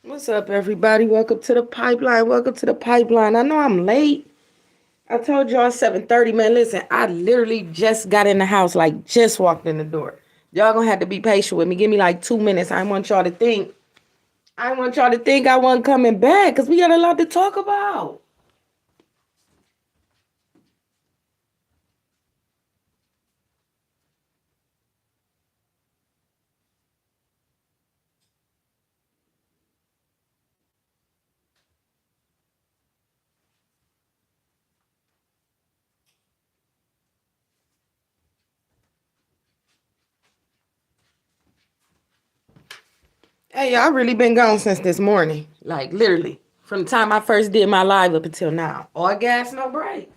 What's up, everybody? Welcome to the pipeline. Welcome to the pipeline. I know I'm late. I told y'all 7:30, man. Listen, I literally just got in the house, like just walked in the door. Y'all gonna have to be patient with me. Give me like 2 minutes. I want y'all to think. I want y'all to think I wasn't coming back because we got a lot to talk about. Hey, y'all really been gone since this morning. Like literally. From the time I first did my live up until now. All gas, no brakes.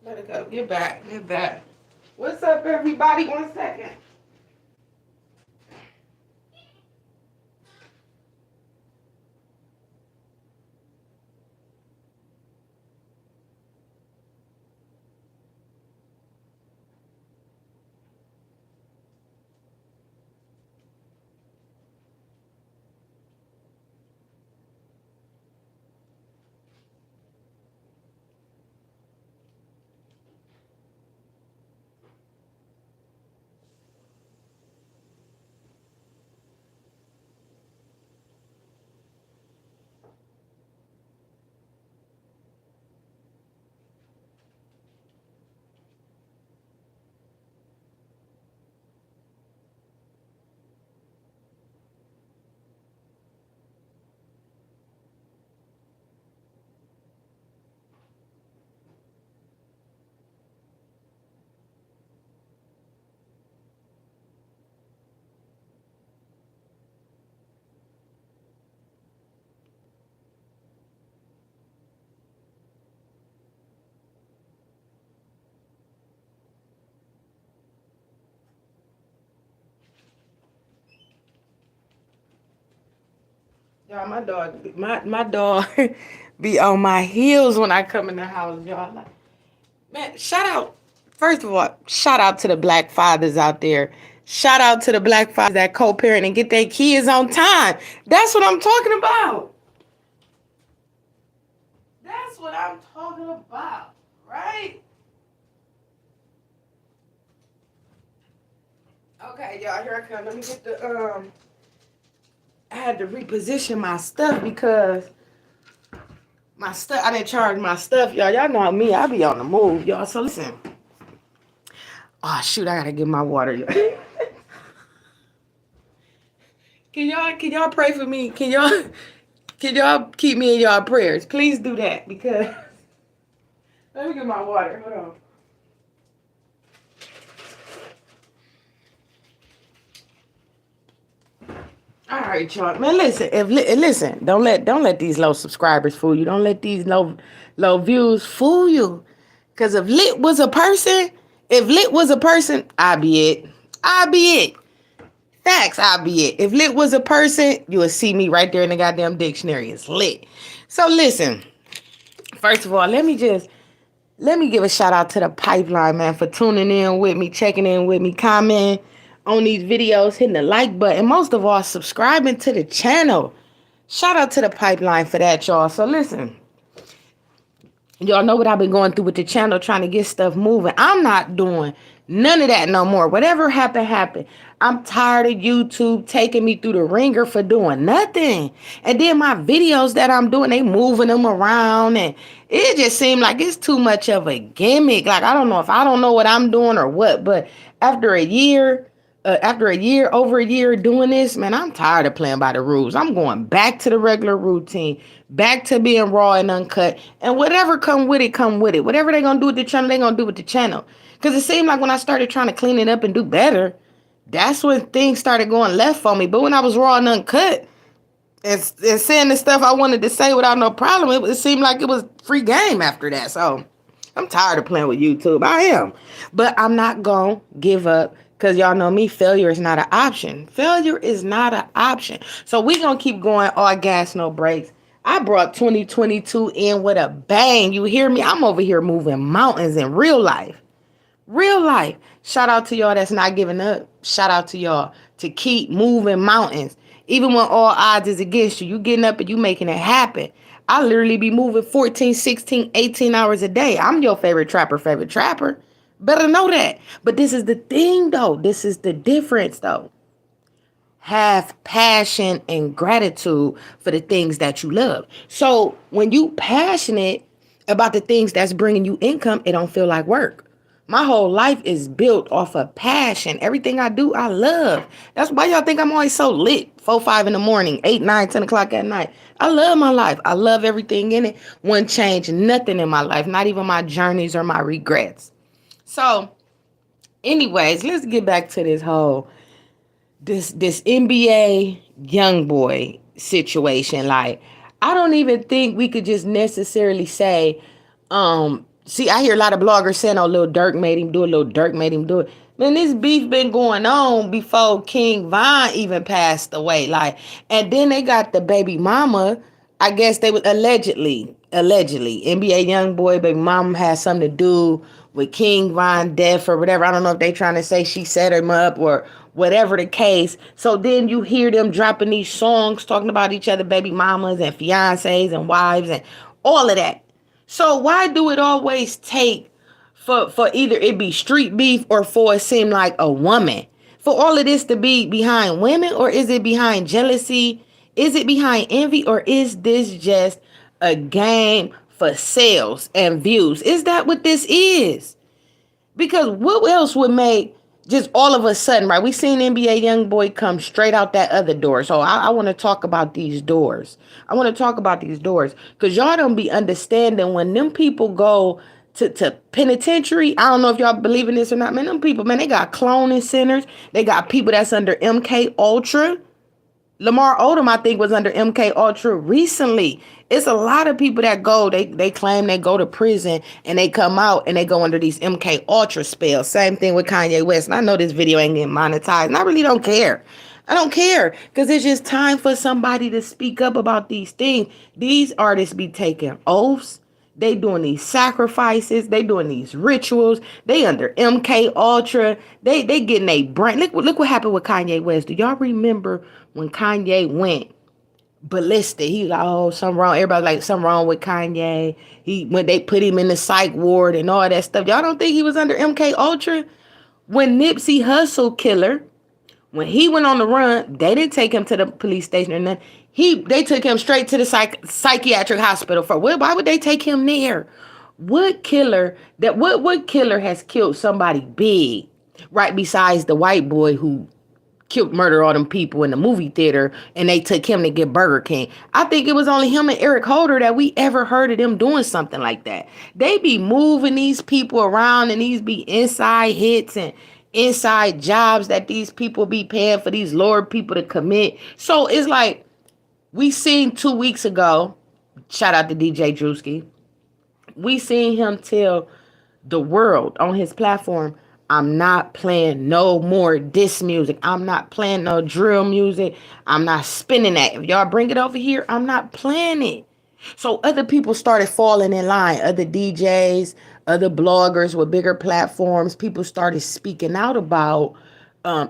Let it go. Get back. Get back. What's up, everybody? 1 second. Y'all, my dog be on my heels when I come in the house, y'all. Like, man, shout out. First of all, shout out to the black fathers out there. Shout out to the black fathers that co-parent and get their kids on time. That's what I'm talking about. That's what I'm talking about, right? Okay, y'all, here I come. Let me get the. I had to reposition my stuff because my stuff. I didn't charge my stuff, y'all. Y'all know me. I be on the move, y'all. So listen. Oh shoot, I gotta get my water. Can y'all pray for me? Can y'all keep me in y'all prayers? Please do that because let me get my water. Hold on. All right, y'all. Man, listen. Listen, don't let these low subscribers fool you. Don't let these low views fool you. Cause if lit was a person, I be it. I be it. Facts, I'll be it. If lit was a person, you would see me right there in the goddamn dictionary. It's lit. So listen, first of all, let me give a shout out to the pipeline, man, for tuning in with me, checking in with me, commenting on these videos, hitting the like button, most of all, subscribing to the channel. Shout out to the pipeline for that, y'all. So listen, y'all know what I've been going through with the channel, trying to get stuff moving. I'm not doing None of that no more. Whatever happened, happened. I'm tired of YouTube taking me through the ringer for doing nothing. And then my videos that I'm doing, they moving them around. And it just seemed like it's too much of a gimmick. Like, I don't know if I don't know what I'm doing or what. But after a year, over a year doing this, man, I'm tired of playing by the rules. I'm going back to the regular routine, back to being raw and uncut. And whatever come with it, come with it. Whatever they going to do with the channel, they going to do with the channel. Because it seemed like when I started trying to clean it up and do better, that's when things started going left for me. But when I was raw and uncut and saying the stuff I wanted to say without no problem, it seemed like it was free game after that. So I'm tired of playing with YouTube. I am. But I'm not going to give up because y'all know me. Failure is not an option. Failure is not an option. So we going to keep going all gas, no brakes. I brought 2022 in with a bang. You hear me? I'm over here moving mountains in real life. Real life. Shout out to y'all that's not giving up. Shout out to y'all to keep moving mountains. Even when all odds is against you, you getting up and you making it happen. I literally be moving 14, 16, 18 hours a day. I'm your favorite trapper. Better know that. But this is the thing, though. This is the difference, though. Have passion and gratitude for the things that you love. So when you passionate about the things that's bringing you income, it don't feel like work. My whole life is built off of passion. Everything I do, I love. That's why y'all think I'm always so lit. 4, 5 in the morning, 8, 9, 10 o'clock at night. I love my life. I love everything in it. Wouldn't change nothing in my life, not even my journeys or my regrets. So, anyways, let's get back to this NBA YoungBoy situation. Like, I don't even think we could just necessarily say, see, I hear a lot of bloggers saying, oh, Lil Durk made him do it, Lil Durk made him do it. Man, this beef been going on before King Von even passed away. Like, and then they got the baby mama. I guess they was allegedly, NBA YoungBoy baby mama had something to do with King Von death or whatever. I don't know if they trying to say she set him up or whatever the case. So then you hear them dropping these songs talking about each other, baby mamas and fiancés and wives and all of that. So why do it always take for either it be street beef or for it seem like a woman? For all of this to be behind women, or is it behind jealousy? Is it behind envy, or is this just a game for sales and views? Is that what this is? Because what else would make just all of a sudden, right? We seen NBA YoungBoy come straight out that other door. So I want to talk about these doors. Because y'all don't be understanding when them people go to penitentiary. I don't know if y'all believe in this or not. Man, them people, man, they got cloning centers. They got people that's under MK Ultra. Lamar Odom, I think, was under MK Ultra recently. It's a lot of people that go, they claim they go to prison and they come out and they go under these MK Ultra spells. Same thing with Kanye West. And I know this video ain't getting monetized, and I really don't care. I don't care, because it's just time for somebody to speak up about these things. These artists be taking oaths. They doing these sacrifices. They doing these rituals. They under MK Ultra. They getting a brain. Look what happened with Kanye West. Do y'all remember when Kanye went ballistic? He was like, oh, something wrong. Everybody like, something wrong with Kanye. When they put him in the psych ward and all that stuff. Y'all don't think he was under MK Ultra? When Nipsey Hussle killer, when he went on the run, they didn't take him to the police station or nothing. They took him straight to the psychiatric hospital for what? Why would they take him there? What killer has killed somebody big, right besides the white boy who murdered all them people in the movie theater and they took him to get Burger King? I think it was only him and Eric Holder that we ever heard of them doing something like that. They be moving these people around, and these be inside hits and inside jobs that these people be paying for these Lord people to commit. So it's like, we seen 2 weeks ago, shout out to DJ Drewski, we seen him tell the world on his platform, I'm not playing no more diss music. I'm not playing no drill music. I'm not spinning that. If y'all bring it over here, I'm not playing it. So other people started falling in line. Other DJs, other bloggers with bigger platforms, people started speaking out about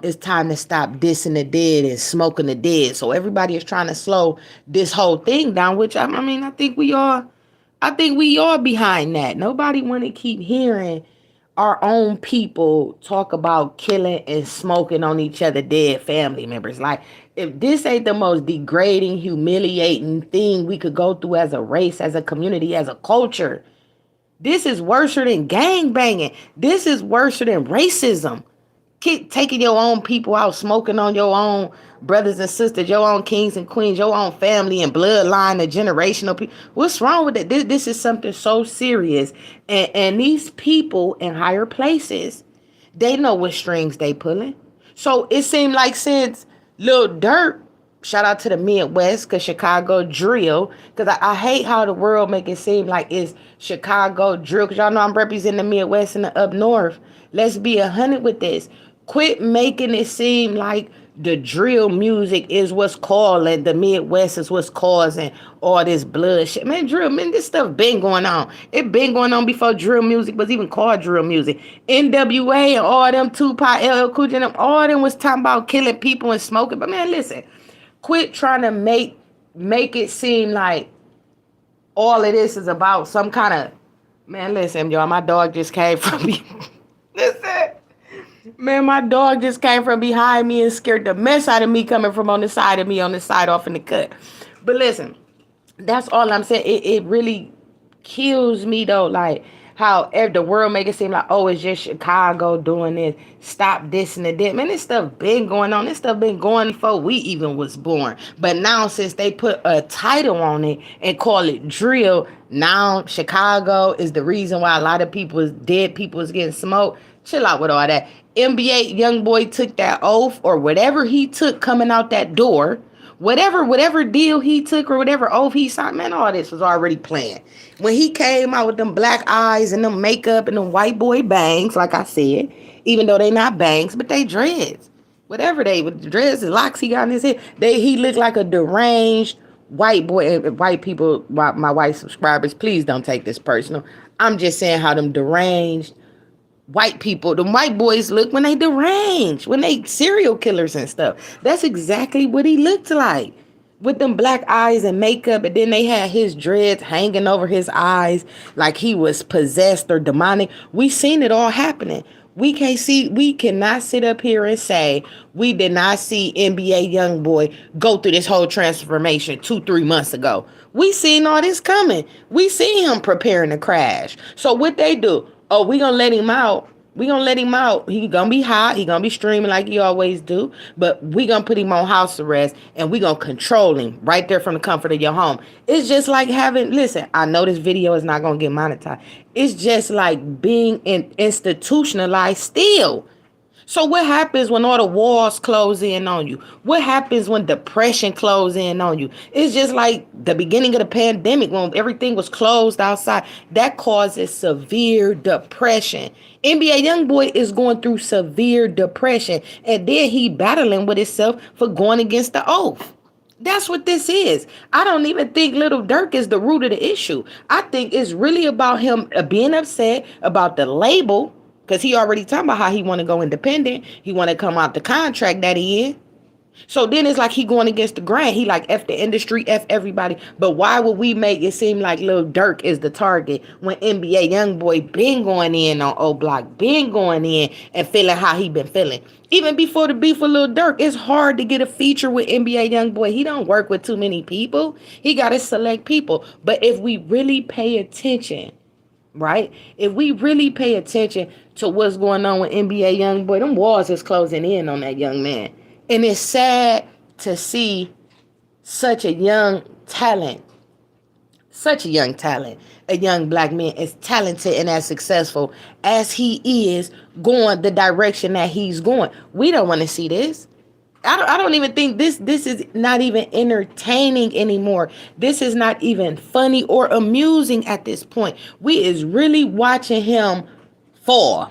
it's time to stop dissing the dead and smoking the dead. So everybody is trying to slow this whole thing down, which I think we all behind that. Nobody want to keep hearing our own people talk about killing and smoking on each other dead family members. Like, if this ain't the most degrading, humiliating thing we could go through as a race, as a community, as a culture, this is worse than gang banging. This is worse than racism. Taking your own people out, smoking on your own brothers and sisters, your own kings and queens, your own family and bloodline, the generational people. What's wrong with it? This is something so serious. And these people in higher places, they know what strings they pulling. So it seemed like since Lil Durk, shout out to the Midwest, because Chicago drill, because I hate how the world make it seem like it's Chicago drill, because y'all know I'm representing the Midwest and the up north. Let's be 100 with this. Quit making it seem like the drill music is what's calling, the Midwest is what's causing all this bloodshed. Man, drill, man, this stuff been going on. It been going on before drill music was even called drill music. NWA and all them Tupac, LL Cool J, all them was talking about killing people and smoking. But man, listen, quit trying to make it seem like all of this is about some kind of, man, listen, y'all, my dog just came from me. Listen. Man, my dog just came from behind me and scared the mess out of me coming from on the side of me, on the side off in the cut. But listen, that's all I'm saying. It really kills me though, like how the world make it seem like, oh, it's just Chicago doing this. Stop this and that. Man, this stuff been going on. This stuff been going before we even was born. But now since they put a title on it and call it drill, now Chicago is the reason why a lot of dead people is getting smoked. Chill out with all that. NBA YoungBoy took that oath or whatever he took coming out that door, whatever deal he took or whatever oath he signed, man, all this was already planned. When he came out with them black eyes and them makeup and them white boy bangs, like I said, even though they not bangs, but they dreads. Whatever they, with the dreads and locks he got in his head, he looked like a deranged white boy. White people, my white subscribers, please don't take this personal. I'm just saying how them deranged white people, the white boys look when they deranged, when they serial killers and stuff. That's exactly what he looked like. With them black eyes and makeup, and then they had his dreads hanging over his eyes like he was possessed or demonic. We seen it all happening. We cannot sit up here and say we did not see NBA YoungBoy go through this whole transformation 2-3 months ago. We seen all this coming. We seen him preparing to crash. So what they do? Oh, we gonna let him out. We gonna let him out. He gonna be hot. He gonna be streaming like he always do. But we gonna put him on house arrest and we gonna control him right there from the comfort of your home. It's just like listen, I know this video is not gonna get monetized. It's just like being institutionalized still. So what happens when all the walls close in on you? What happens when depression closes in on you? It's just like the beginning of the pandemic when everything was closed outside. That causes severe depression. NBA YoungBoy is going through severe depression. And then he battling with himself for going against the oath. That's what this is. I don't even think Little Durk is the root of the issue. I think it's really about him being upset about the label. Because he already talking about how he want to go independent. He want to come out the contract that he in. So then it's like he going against the grain. He like F the industry, F everybody. But why would we make it seem like Lil Durk is the target when NBA YoungBoy been going in on O Block, been going in and feeling how he been feeling? Even before the beef with Lil Durk, it's hard to get a feature with NBA YoungBoy. He don't work with too many people. He got to select people. But if we really pay attention, right? If we really pay attention to what's going on with NBA YoungBoy, them walls is closing in on that young man. And it's sad to see such a young talent, a young black man as talented and as successful as he is going the direction that he's going. We don't want to see this. I don't even think this is not even entertaining anymore. This is not even funny or amusing at this point. We is really watching him fall,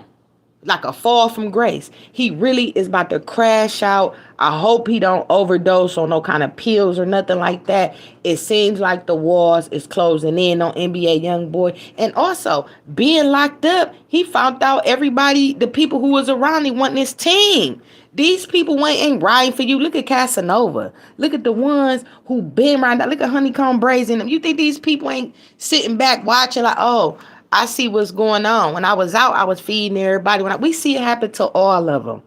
like a fall from grace. He really is about to crash out. I hope he don't overdose on no kind of pills or nothing like that. It seems like the walls is closing in on NBA YoungBoy. And also, being locked up, he found out everybody, the people who was around him wanting his team. These people ain't riding for you. Look at Casanova. Look at the ones who been riding. Look at Honeycomb Braids in them. You think these people ain't sitting back watching like, oh, I see what's going on. When I was out, I was feeding everybody. We see it happen to all of them.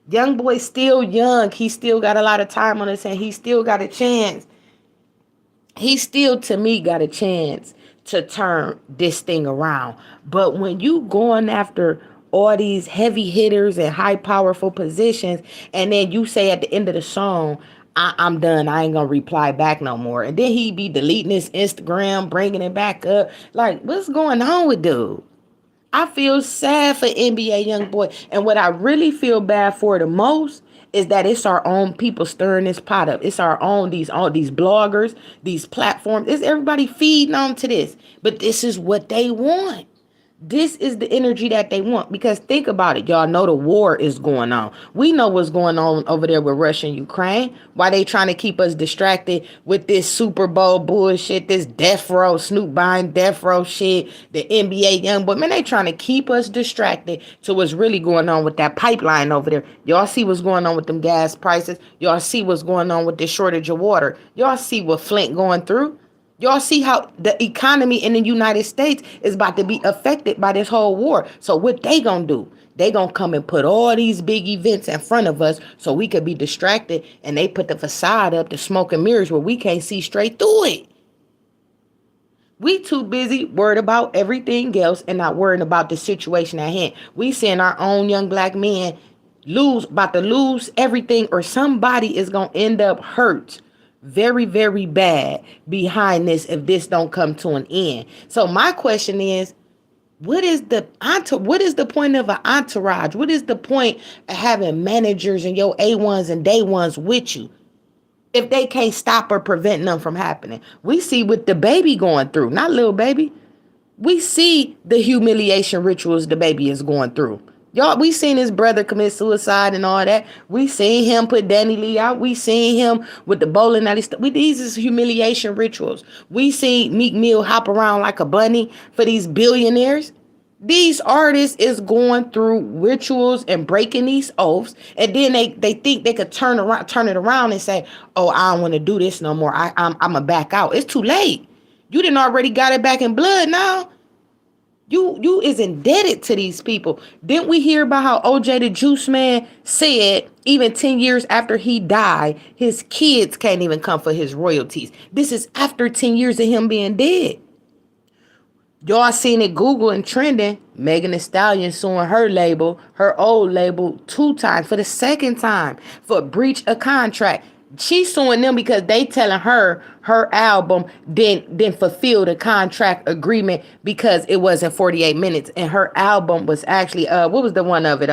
Young boy still young. He still got a lot of time on his hand. He still got a chance. He still, to me, got a chance to turn this thing around. But when you going after all these heavy hitters and high powerful positions, and then you say at the end of the song, I'm done. I ain't gonna reply back no more. And then he be deleting his Instagram, bringing it back up. Like, what's going on with dude? I feel sad for NBA YoungBoy. And what I really feel bad for the most is that it's our own people stirring this pot up. It's our own, all these bloggers, these platforms. It's everybody feeding on to this. But this is what they want. This is the energy that they want, because think about it. Y'all know the war is going on. We know what's going on over there with Russia and Ukraine. Why they trying to keep us distracted with this Super Bowl bullshit, this death row, Snoop buying death row shit, the NBA young boy. Man, they trying to keep us distracted to what's really going on with that pipeline over there. Y'all see what's going on with them gas prices. Y'all see what's going on with this shortage of water. Y'all see what Flint going through. Y'all see how the economy in the United States is about to be affected by this whole war. So what they gonna do? They gonna come and put all these big events in front of us so we could be distracted, and they put the facade up, the smoke and mirrors, where we can't see straight through it. We too busy worried about everything else and not worrying about the situation at hand. We seeing our own young black men about to lose everything, or somebody is gonna end up hurt very, very bad behind this if this don't come to an end. So my question is, what is the point of an entourage? What is the point of having managers and your A1s and day ones with you if they can't stop or prevent them from happening? We see what the baby going through, not little baby. We see the humiliation rituals the baby is going through. Y'all, we seen his brother commit suicide and all that. We seen him put Danny Lee out. We seen him with the bowling alley stuff. These is humiliation rituals. We seen Meek Mill hop around like a bunny for these billionaires. These artists is going through rituals and breaking these oaths, and then they think they could turn it around and say, "Oh, I don't want to do this no more. I'm a back out." It's too late. You didn't already got it back in blood now. You is indebted to these people. Didn't we hear about how OJ the Juice Man said even 10 years after he died, his kids can't even come for his royalties? This is after 10 years of him being dead. Y'all seen it Google and trending. Megan Thee Stallion suing her old label 2 times, for the second time, for breach of contract. She's suing them because they telling her album didn't fulfill the contract agreement because it wasn't 48 minutes. And her album was actually, what was the one of it?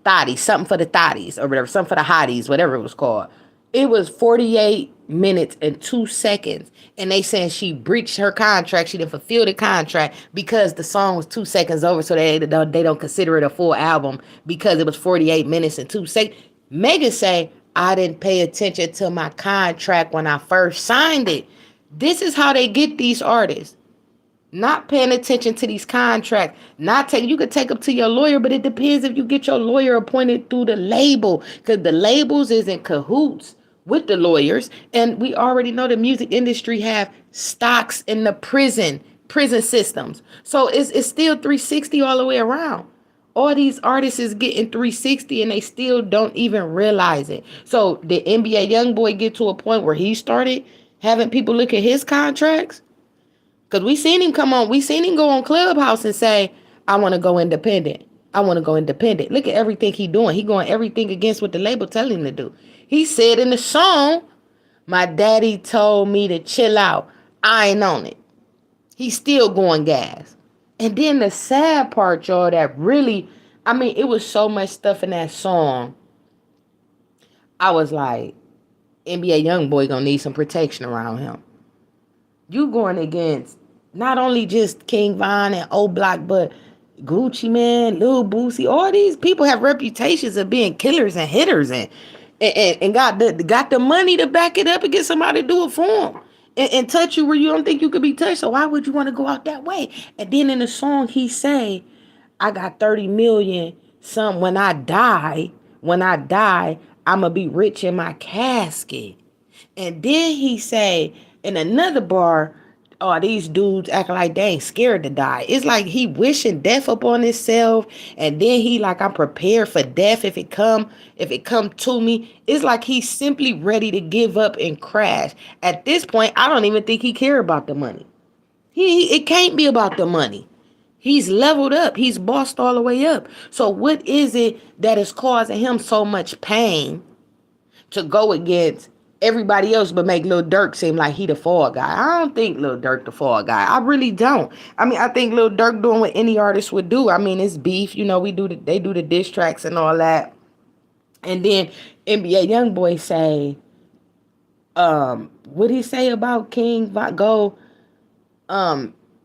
Thotties, something for the thotties or whatever, something for the hotties, whatever it was called. It was 48 minutes and 2 seconds. And they saying she breached her contract. She didn't fulfill the contract because the song was 2 seconds over. So they don't consider it a full album because it was 48 minutes and 2 seconds. Megan say, I didn't pay attention to my contract when I first signed it. This is how they get these artists. Not paying attention to these contracts. You could take up to your lawyer, but it depends if you get your lawyer appointed through the label, because the labels is in cahoots with the lawyers. And we already know the music industry have stocks in the prison systems. So it's still 360 all the way around. All these artists is getting 360 and they still don't even realize it. So the NBA YoungBoy get to a point where he started having people look at his contracts? Because we seen him go on Clubhouse and say, I want to go independent. I want to go independent. Look at everything he doing. He going everything against what the label telling him to do. He said in the song, my daddy told me to chill out. I ain't on it. He's still going gas. And then the sad part, y'all, that really, it was so much stuff in that song. I was like, NBA YoungBoy gonna need some protection around him. You going against not only just King Von and O Block, but Gucci Mane, Lil Boosie. All these people have reputations of being killers and hitters and got the money to back it up and get somebody to do it for them. And touch you where you don't think you could be touched. So why would you want to go out that way? And then in the song he say, I got 30 million. When I die, I'ma be rich in my casket. And then he say in another bar, oh, these dudes acting like they ain't scared to die. It's like he wishing death upon himself, and then he like, I'm prepared for death if it come to me. It's like he's simply ready to give up and crash. At this point, I don't even think he care about the money. It can't be about the money. He's leveled up. He's bossed all the way up. So what is it that is causing him so much pain to go against everybody else but make Lil Durk seem like he the fall guy? I don't think Lil Durk the fall guy. I really don't. I mean, I think Lil Durk doing what any artist would do. I mean, it's beef. You know, they do the diss tracks and all that. And then NBA YoungBoy say, what he say about King Go?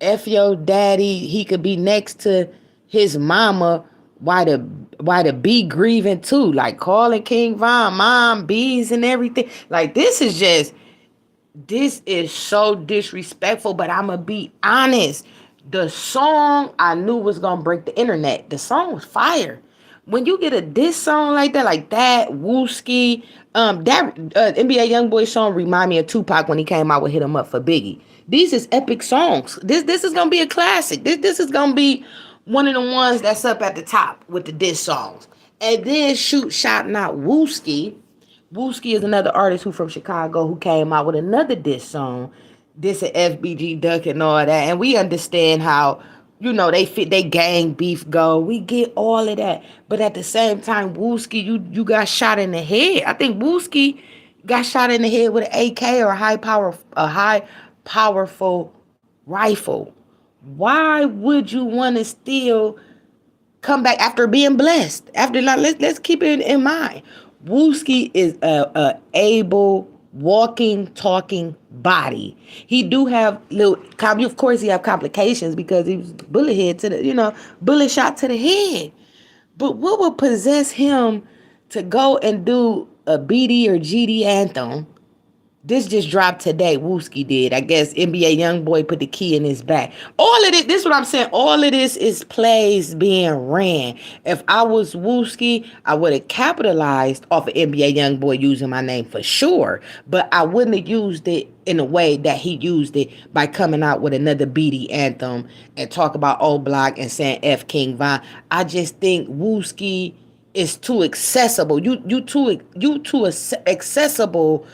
F your daddy, he could be next to his mama. Why the B grieving too? Like calling King Von mom, bees and everything. Like this is so disrespectful, but I'ma be honest. The song I knew was gonna break the internet. The song was fire. When you get a diss song like that, Wooski, that NBA YoungBoy song remind me of Tupac when he came out with Hit 'Em Up for Biggie. These is epic songs. This is gonna be a classic. This is gonna be one of the ones that's up at the top with the diss songs. And then shouting out Wooski. Wooski is another artist who from Chicago who came out with another diss song. This and FBG Duck and all that. And we understand how, they gang beef go. We get all of that. But at the same time, Wooski, you got shot in the head. I think Wooski got shot in the head with an AK or a high powerful rifle. Why would you want to still come back after being blessed? Let's keep it in mind. Wooski is a able walking, talking body. He do have of course he have complications because he was bullet shot to the head. But what would possess him to go and do a BD or GD anthem? This just dropped today. Wooski did. I guess NBA YoungBoy put the key in his back. All of this is what I'm saying. All of this is plays being ran. If I was Wooski, I would have capitalized off of NBA YoungBoy using my name for sure. But I wouldn't have used it in a way that he used it by coming out with another BD anthem and talk about old block and saying F King Von. I just think Wooski is too accessible. You too accessible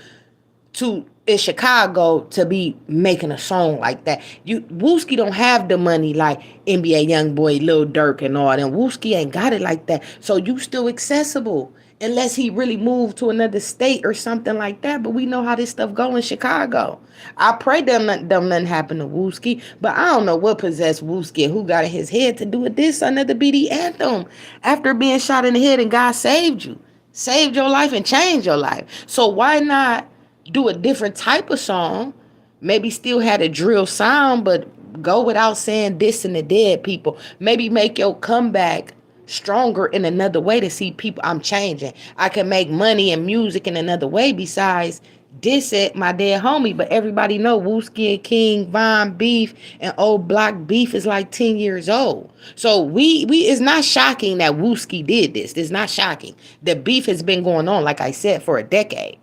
to in Chicago to be making a song like that. Wooski don't have the money like NBA YoungBoy, Lil Durk and all that. Wooski ain't got it like that. So you still accessible. Unless he really moved to another state or something like that. But we know how this stuff go in Chicago. I pray nothing happen to Wooski. But I don't know what possessed Wooski and who got in his head to do it this another BD anthem. After being shot in the head and God saved you. Saved your life and changed your life. So why not do a different type of song, maybe still had a drill sound, but go without saying this and the dead people. Maybe make your comeback stronger in another way to see people, I'm changing. I can make money and music in another way besides diss at my dead homie. But everybody know Wooski and King Von beef and old block beef is like 10 years old. So we it's not shocking that Wooski did this. It's not shocking. The beef has been going on, like I said, for a decade.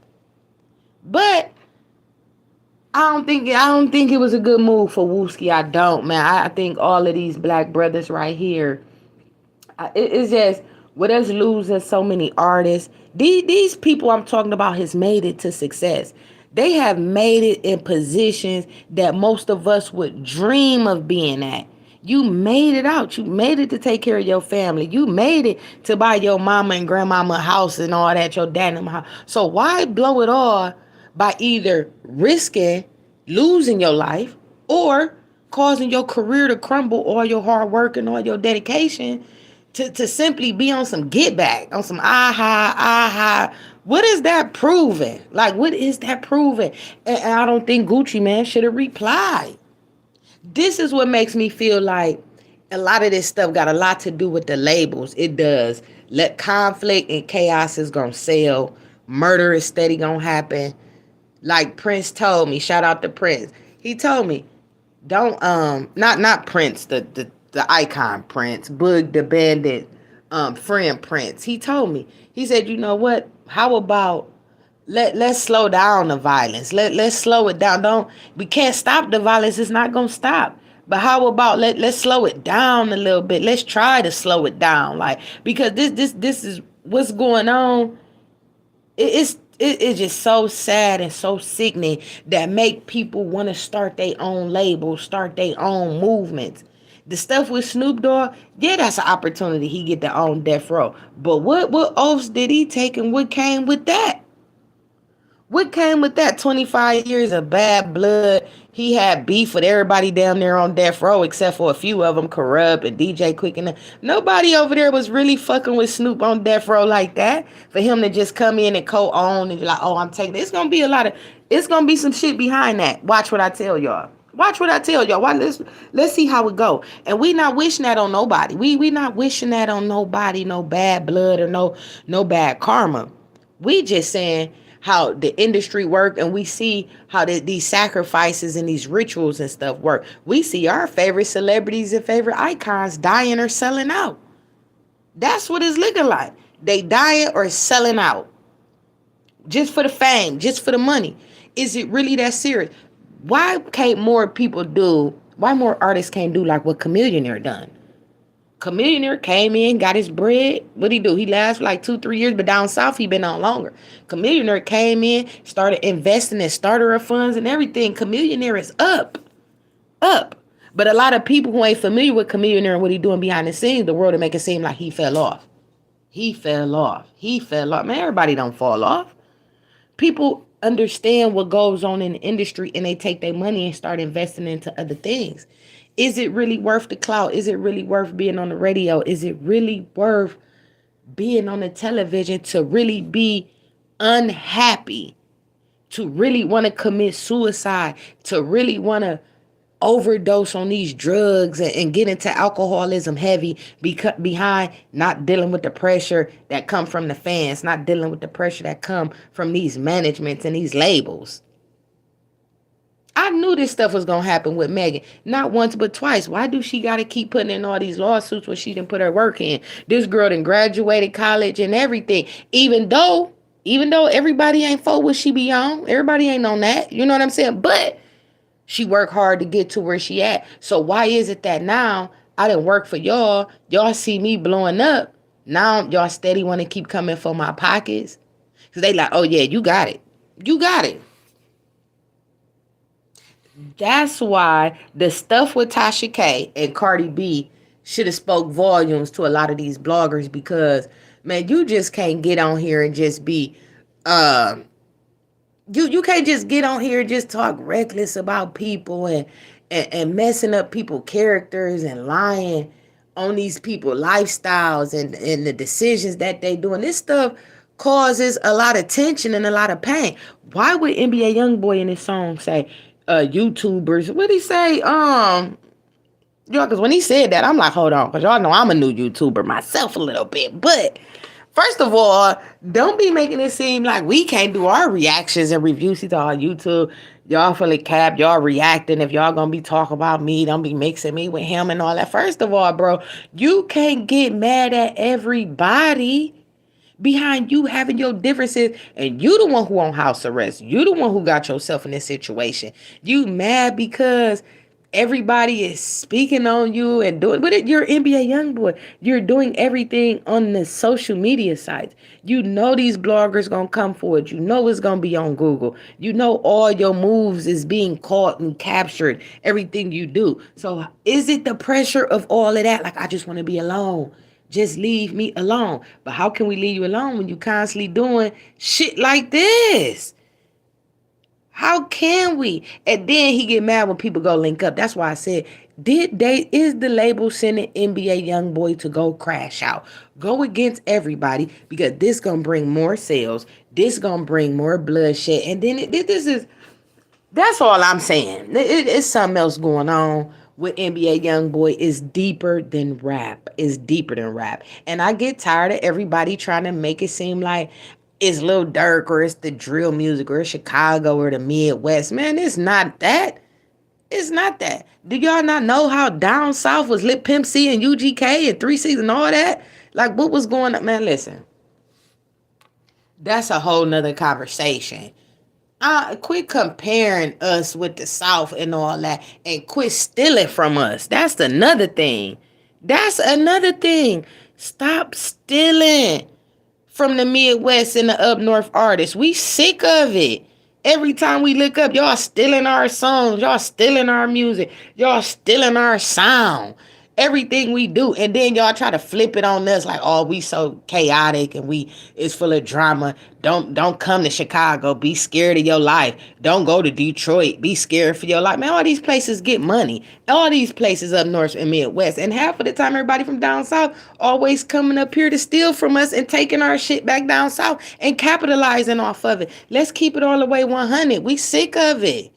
But I don't think it was a good move for Wooski. I don't, man. I think all of these black brothers right here, it's just with us losing so many artists. These people I'm talking about has made it to success. They have made it in positions that most of us would dream of being at. You made it out. You made it to take care of your family. You made it to buy your mama and grandmama a house and all that, your dad and house. So why blow it all by either risking losing your life or causing your career to crumble, all your hard work and all your dedication to simply be on some get back, on some aha. What is that proving? Like, what is that proving? And I don't think Gucci Mane should have replied. This is what makes me feel like a lot of this stuff got a lot to do with the labels. It does. Let conflict and chaos is gonna sell. Murder is steady gonna happen. Like Prince told me, shout out to Prince. He told me, don't not Prince, the icon Prince, Boog the Bandit, friend Prince. He told me, he said, you know what? How about Let's slow down the violence. Let's slow it down. Don't We can't stop the violence. It's not gonna stop. But how about let's slow it down a little bit. Let's try to slow it down. Like, because this is what's going on. It's just so sad and so sickening that make people want to start their own labels, start their own movements. The stuff with Snoop Dogg, yeah, that's an opportunity. He get to own death row. But what oaths did he take, and what came with that? What came with that? 25 years of bad blood. He had beef with everybody down there on death row, except for a few of them, Corrupt and DJ Quick. And nobody over there was really fucking with Snoop on death row like that. For him to just come in and co-own and be like, oh, I'm taking it. It's going to be some shit behind that. Watch what I tell y'all. Watch what I tell y'all. Let's see how it go. And we not wishing that on nobody. We not wishing that on nobody, no bad blood or no bad karma. We just saying how the industry work, and we see how these sacrifices and these rituals and stuff work. We see our favorite celebrities and favorite icons dying or selling out. That's what it's looking like. They dying or selling out. Just for the fame, just for the money. Is it really that serious? Why more artists can't do like what Chameleonaire done? Chameleonaire came in, got his bread. What'd he do? He lasted like 2-3 years, but down south he been on longer. Chameleonaire came in, started investing in starter funds and everything. Chameleonaire is up. But a lot of people who ain't familiar with Chameleonaire and what he doing behind the scenes, the world will make it seem like he fell off. He fell off. Man, everybody don't fall off. People understand what goes on in the industry, and they take their money and start investing into other things. Is it really worth the clout? Is it really worth being on the radio? Is it really worth being on the television to really be unhappy, to really want to commit suicide, to really want to overdose on these drugs and get into alcoholism heavy behind not dealing with the pressure that come from the fans, not dealing with the pressure that come from these managements and these labels? I knew this stuff was going to happen with Megan. Not once, but twice. Why do she got to keep putting in all these lawsuits when she didn't put her work in? This girl done graduated college and everything. Even though everybody ain't for what she be on. Everybody ain't on that. You know what I'm saying? But she worked hard to get to where she at. So why is it that now I didn't work for y'all? Y'all see me blowing up. Now y'all steady want to keep coming for my pockets. Because they like, oh yeah, you got it. You got it. That's why the stuff with Tasha K and Cardi B should have spoke volumes to a lot of these bloggers, because, man, you just can't get on here and just be, you can't just get on here and just talk reckless about people and messing up people's characters and lying on these people's lifestyles and the decisions that they do. And this stuff causes a lot of tension and a lot of pain. Why would NBA YoungBoy in this song say, YouTubers? What'd he say? Y'all, because when he said that, I'm like, hold on, because y'all know I'm a new YouTuber myself a little bit. But first of all, don't be making it seem like we can't do our reactions and reviews to our YouTube. Y'all fully capped. Y'all reacting. If y'all gonna be talking about me, don't be mixing me with him and all that. First of all, bro, you can't get mad at everybody behind you having your differences, and you the one who on house arrest. You the one who got yourself in this situation. You mad because everybody is speaking on you and doing, but you're NBA YoungBoy. You're doing everything on the social media sites. You know these bloggers gonna come forward. You know it's gonna be on Google. You know all your moves is being caught and captured. Everything you do. So is it the pressure of all of that? Like, I just want to be alone. Just leave me alone. But how can we leave you alone when you constantly doing shit like this? How can we? And then he get mad when people go link up. That's why I said, is the label sending NBA YoungBoy to go crash out? Go against everybody, because this gonna bring more sales. This gonna bring more bloodshed. And then that's all I'm saying. It's something else going on with NBA YoungBoy. Is deeper than rap. Is deeper than rap. And I get tired of everybody trying to make it seem like it's Lil Durk or it's the drill music or it's Chicago or the Midwest. Man, it's not that. It's not that. Do y'all not know how down south was Lil Pimp C and UGK and 3 6 and all that? Like, what was going on? Man, listen. That's a whole nother conversation. Quit comparing us with the South and all that, and quit stealing from us. That's another thing. That's another thing. Stop stealing from the Midwest and the up north artists. We sick of it. Every time we look up, y'all stealing our songs, y'all stealing our music, y'all stealing our sound. Everything we do, and then y'all try to flip it on us like, oh, we so chaotic and we is full of drama. Don't come to Chicago. Be scared of your life. Don't go to Detroit. Be scared for your life. Man, all these places get money. All these places up north and Midwest. And half of the time, everybody from down south always coming up here to steal from us and taking our shit back down south and capitalizing off of it. Let's keep it all the way 100. We sick of it.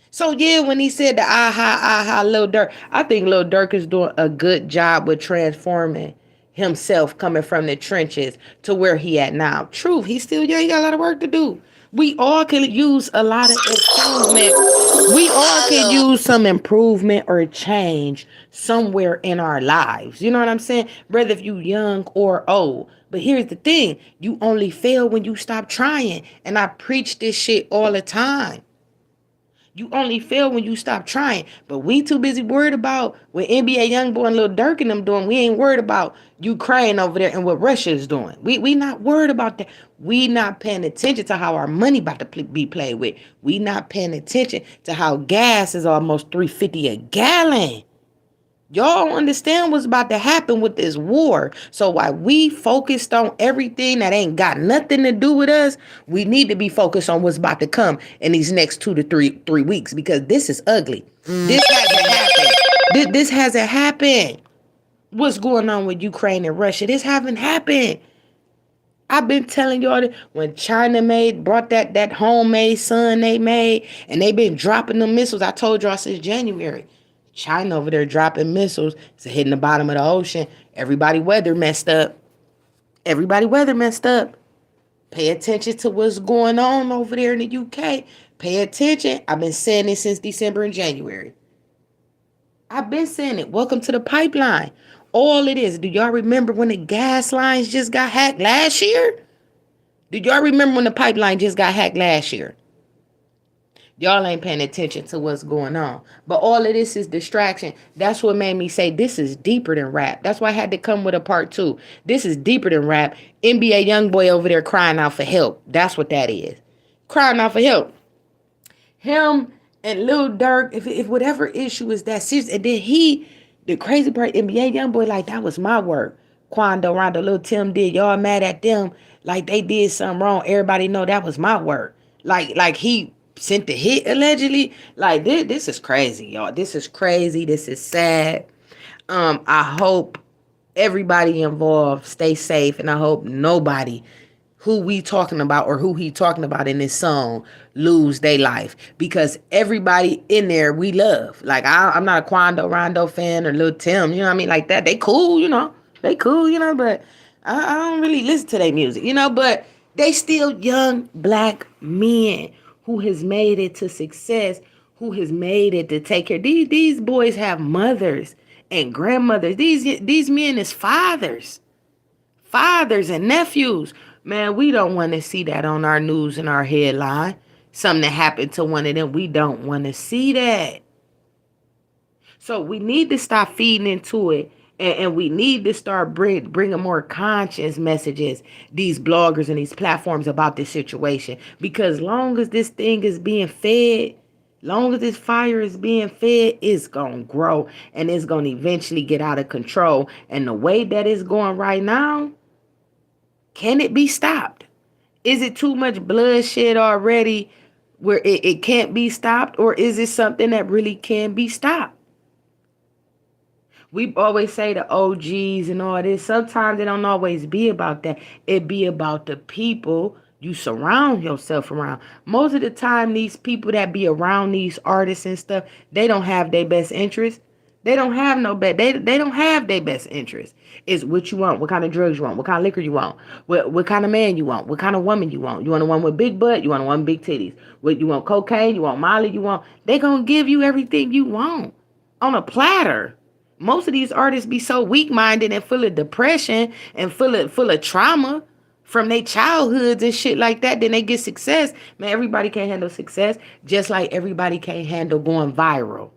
So yeah, when he said the aha, Lil Durk, I think Lil Durk is doing a good job with transforming himself coming from the trenches to where he at now. Truth, he's still young, he got a lot of work to do. We all could use a lot of improvement. We all could use some improvement or change somewhere in our lives. You know what I'm saying? Whether if you young or old. But here's the thing, you only fail when you stop trying. And I preach this shit all the time. You only fail when you stop trying. But we too busy worried about what NBA YoungBoy and Lil Durk and them doing. We ain't worried about Ukraine over there and what Russia is doing. We not worried about that. We not paying attention to how our money about to be played with. We not paying attention to how gas is almost $3.50 a gallon. Y'all don't understand what's about to happen with this war. So while we focused on everything that ain't got nothing to do with us, we need to be focused on what's about to come in these next 2 to 3 weeks, because this is ugly. This hasn't happened. This hasn't happened. What's going on with Ukraine and Russia? This haven't happened. I've been telling y'all that when China brought that homemade sun they made, and they been dropping the missiles. I told y'all since January. China over there dropping missiles. It's hitting the bottom of the ocean. Everybody weather messed up. Everybody weather messed up. Pay attention to what's going on over there in the UK. Pay attention. I've been saying it since December and January. I've been saying it. Welcome to the pipeline. All it is. Do y'all remember when the gas lines just got hacked last year? Do y'all remember when the pipeline just got hacked last year? Y'all ain't paying attention to what's going on. But all of this is distraction. That's what made me say this is deeper than rap. That's why I had to come with a part 2. This is deeper than rap. NBA YoungBoy over there crying out for help. That's what that is. Crying out for help. Him and Lil Durk, if whatever issue is that serious, and then the crazy part, NBA YoungBoy, like, that was my work. Quando, Rondo, Lil Tim did. Y'all mad at them like they did something wrong. Everybody know that was my work. Like he sent the hit allegedly. Like this is crazy, y'all. This is crazy. This is sad. I hope everybody involved stay safe, and I hope nobody who we talking about or who he talking about in this song lose their life, because everybody in there we love. Like I'm not a Quando Rondo fan or Lil Tim, you know what I mean, like that. They cool, but I don't really listen to their music, but they still young black men who has made it to success, who has made it to take care. These boys have mothers and grandmothers. These men is fathers and nephews. Man, we don't want to see that on our news and our headline. Something that happened to one of them. We don't want to see that. So we need to stop feeding into it. And we need to start bringing more conscious messages, these bloggers and these platforms, about this situation. Because long as this thing is being fed, long as this fire is being fed, it's going to grow. And it's going to eventually get out of control. And the way that it's going right now, can it be stopped? Is it too much bloodshed already where it can't be stopped? Or is it something that really can be stopped? We always say the OGs and all this. Sometimes it don't always be about that. It be about the people you surround yourself around. Most of the time, these people that be around these artists and stuff, they don't have their best interest. They don't have no best. They don't have their best interest. It's what you want, what kind of drugs you want, what kind of liquor you want, what kind of man you want, what kind of woman you want. You want a one with big butt, you want a one with big titties. What you want, cocaine, you want Molly, you want. They gonna give you everything you want on a platter. Most of these artists be so weak-minded and full of depression and full of trauma, from their childhoods and shit like that. Then they get success. Man, everybody can't handle success, just like everybody can't handle going viral.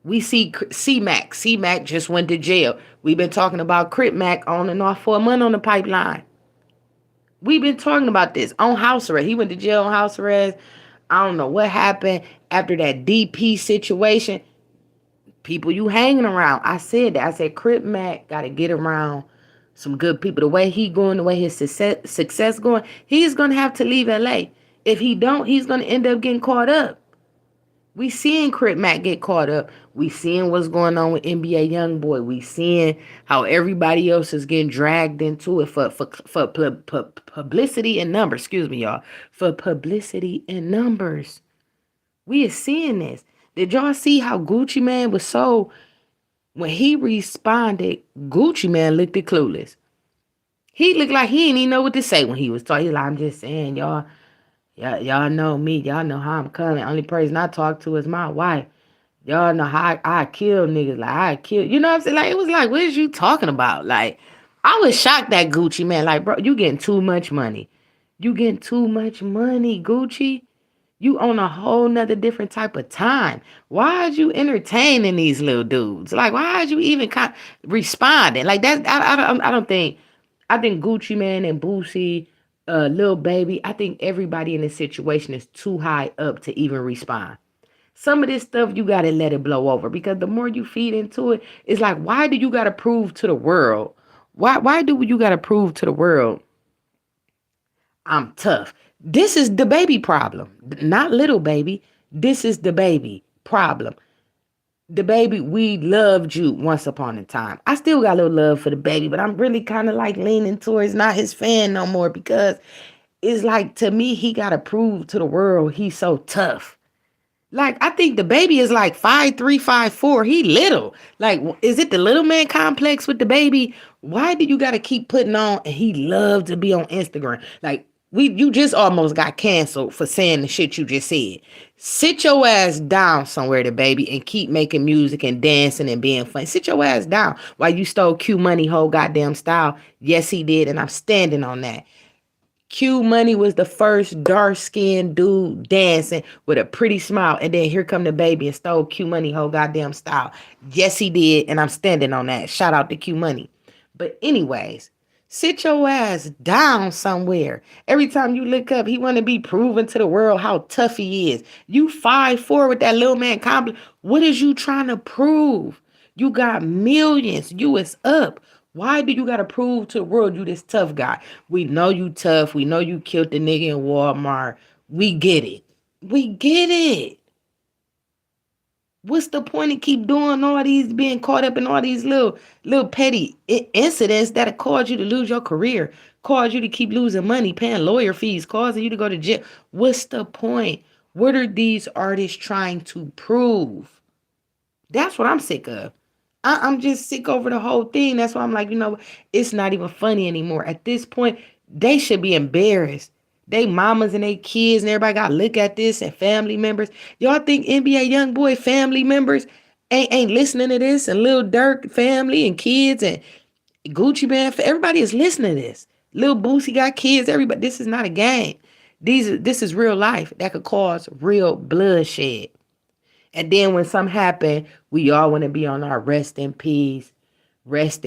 We see C-Mac. C-Mac just went to jail. We've been talking about Crip Mac on and off for a month on the pipeline. We've been talking about this on house arrest. He went to jail on house arrest. I don't know what happened after that DP situation. People you hanging around. I said that. I said Crip Mac got to get around some good people. The way he going, the way his success going, he's going to have to leave LA. If he don't, he's going to end up getting caught up. We seeing Crip Mac get caught up. We seeing what's going on with NBA YoungBoy. We seeing how everybody else is getting dragged into it for publicity and numbers. Excuse me, y'all. For publicity and numbers. We are seeing this. Did y'all see how Gucci Mane was so... When he responded, Gucci Mane looked at clueless. He looked like he didn't even know what to say when he was talking. He like, I'm just saying, y'all know me. Y'all know how I'm coming. Only person I talk to is my wife. Y'all know how I kill niggas. Like, I kill... You know what I'm saying? Like, it was like, what is you talking about? Like, I was shocked at Gucci Mane. Like, bro, you getting too much money. You getting too much money, Gucci. You on a whole nother different type of time. Why are you entertaining these little dudes? Like, why are you even responding? Like that, I don't think. I think Gucci Mane and Boosie, Lil Baby. I think everybody in this situation is too high up to even respond. Some of this stuff you gotta let it blow over, because the more you feed into it, it's like, why do you gotta prove to the world? Why do you gotta prove to the world I'm tough? This is the baby problem, not little baby. This is the baby problem. The baby, we loved you once upon a time. I still got a little love for the baby, but I'm really kind of like leaning towards not his fan no more, because it's like, to me, he got to prove to the world he's so tough. Like, I think the baby is like 5'3", 5'4". He little. Like, is it the little man complex with the baby? Why do you got to keep putting on? And he loved to be on Instagram. Like, you just almost got canceled for saying the shit you just said. Sit your ass down somewhere, the baby, and keep making music and dancing and being funny. Sit your ass down while you stole Q Money whole goddamn style. Yes, he did, and I'm standing on that. Q Money was the first dark-skinned dude dancing with a pretty smile, and then here come the baby and stole Q Money whole goddamn style. Yes, he did, and I'm standing on that. Shout out to Q Money. But anyways, sit your ass down somewhere. Every time you look up, he want to be proving to the world how tough he is. You 5'4" with that little man complex. What is you trying to prove? You got millions. You is up. Why do you got to prove to the world you this tough guy? We know you tough. We know you killed the nigga in Walmart. We get it. We get it. What's the point of keep doing all these, being caught up in all these little petty incidents that cause you to lose your career, cause you to keep losing money, paying lawyer fees, causing you to go to jail? What's the point? What are these artists trying to prove? That's what I'm sick of. I'm just sick over the whole thing. That's why I'm like, it's not even funny anymore. At this point, they should be embarrassed. They mamas and they kids and everybody got to look at this, and family members. Y'all think NBA YoungBoy family members ain't listening to this, and Lil Durk family and kids and Gucci Mane, everybody is listening to this. Lil Boosie got kids, everybody. This is not a game. This is real life that could cause real bloodshed. And then when something happen, we all want to be on our rest in peace, such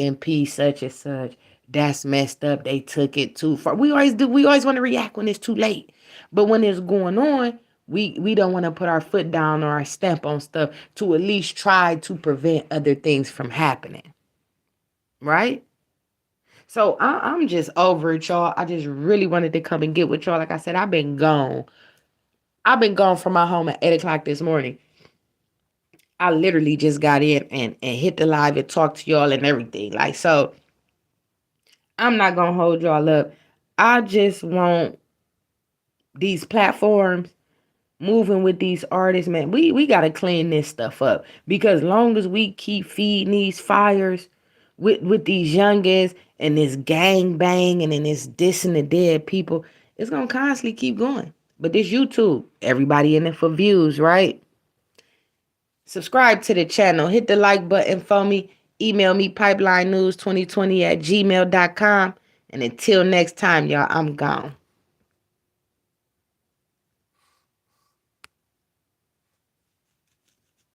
and such. That's messed up. They took it too far. We always do. We always want to react when it's too late. But when it's going on, we don't want to put our foot down or our stamp on stuff to at least try to prevent other things from happening. Right? So I'm just over it, y'all. I just really wanted to come and get with y'all. Like I said, I've been gone. I've been gone from my home at 8 o'clock this morning. I literally just got in and hit the live and talked to y'all and everything. Like, so I'm not going to hold y'all up. I just want these platforms moving with these artists, man. We got to clean this stuff up, because long as we keep feeding these fires with these youngins and this gang bang and then this dissing the dead people, it's going to constantly keep going. But this YouTube, everybody in it for views, right? Subscribe to the channel. Hit the like button for me. Email me pipelinenews2020@gmail.com. And until next time, y'all, I'm gone.